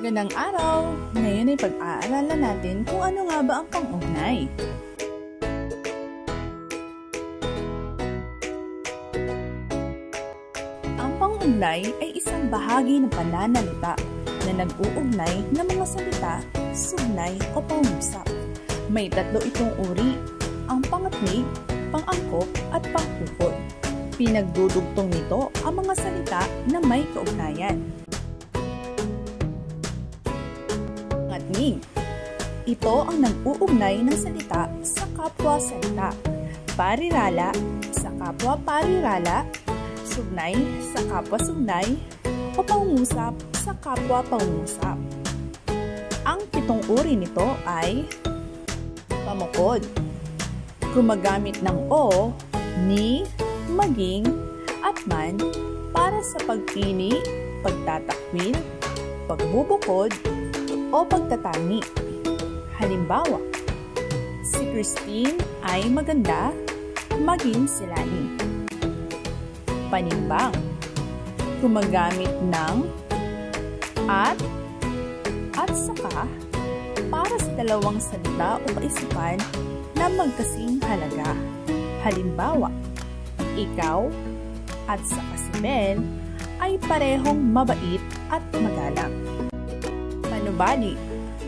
Magandang araw! Ngayon ay pag-aaralan natin kung ano nga ba ang pang-ugnay. Ang pang-ugnay ay isang bahagi ng pananalita na nag-uugnay ng mga salita, sugnay o pangusap. May tatlo itong uri, ang pangatnig, pang-angkop at pangkukod. Pinagdudugtong nito ang mga salita na may kaugnayan. Pangatnig. Ito ang nag-uugnay ng salita sa kapwa-salita. Parirala sa kapwa-parirala, sugnay sa kapwa-sugnay, o pangungusap sa kapwa-pangungusap. Ang pitong uri nito ay pamukod. Gumagamit ng o, ni, maging, at man para sa pagpili, pagtatakwil, pagbubukod, o pagtatangi. Halimbawa, si Christine ay maganda, maging silani. Panimbang. Gumagamit ng at saka para sa dalawang salita o kaisipan na magkasing halaga. Halimbawa, ikaw at saka si Ben ay parehong mabait at magalang. Panubali.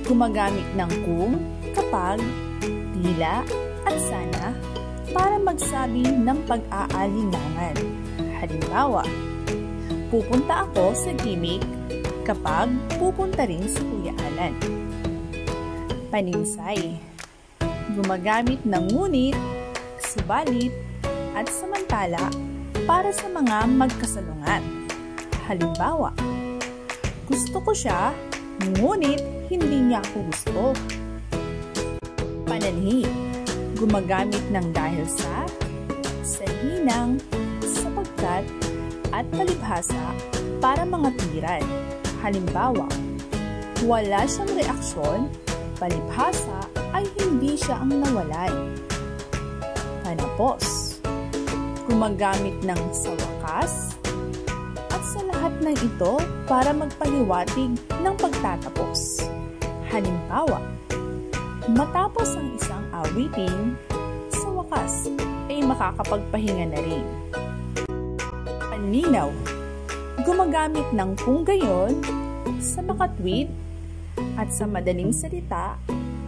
Gumagamit ng kung, kapag, tila, at sana para magsabi ng pag-aalinlangan. Halimbawa, pupunta ako sa gimmick kapag pupunta rin si Kuya Alan. Paninsay. Gumagamit ng ngunit, subalit, at samantala para sa mga magkasalungat. Halimbawa, gusto ko siya, ngunit hindi niya ako gusto. Pananhi. Gumagamit ng dahil sa hinang, sapagkat, at palibhasa para mga tiran. Halimbawa, wala siyang reaksyon, palibhasa ay hindi siya ang nawalan. Panapos. Gumagamit ng sa wakas, at sa lahat ng ito para magpaliwatig ng pagtatapos. Halimbawa, matapos ang isang awitin, sa wakas ay makakapagpahinga na rin. Panlinaw. Gumagamit ng kung gayon sa makatwid at sa madaling salita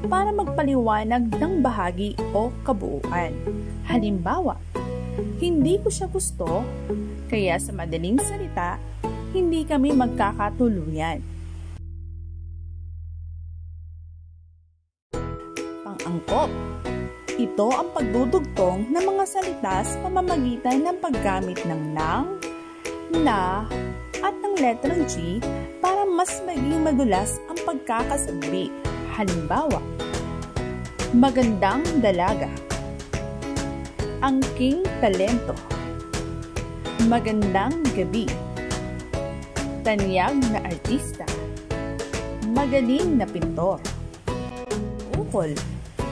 para magpaliwanag ng bahagi o kabuuan. Halimbawa, hindi ko siya gusto, kaya sa madaling salita, hindi kami magkakatuluyan. Pang-angkop. Ito ang pagdudugtong ng mga salita sa pamamagitan ng paggamit ng nang, na, at ng letrang G para mas maging madulas ang pagkakasabi. Halimbawa, magandang dalaga, angking talento, magandang gabi, tanyag na artista, magaling na pintor. Ukol.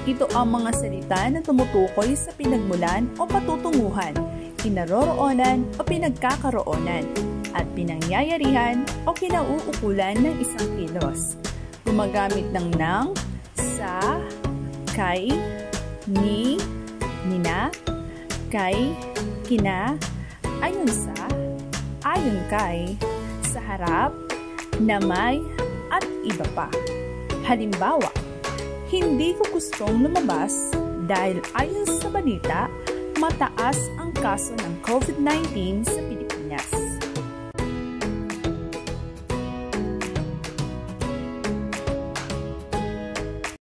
Ito ang mga salita na tumutukoy sa pinagmulan o patutunguhan, kinaroroonan o pinagkakaroonan, at pinangyayarihan o kinauukulan ng isang kilos. Gumagamit ng nang, sa, kay, ni, nina, kay, kina, ayon sa, ayon kay, sa harap, na may, at iba pa. Halimbawa, hindi ko gustong lumabas dahil ayon sa balita, mataas ang kaso ng COVID-19 sa Pilipinas.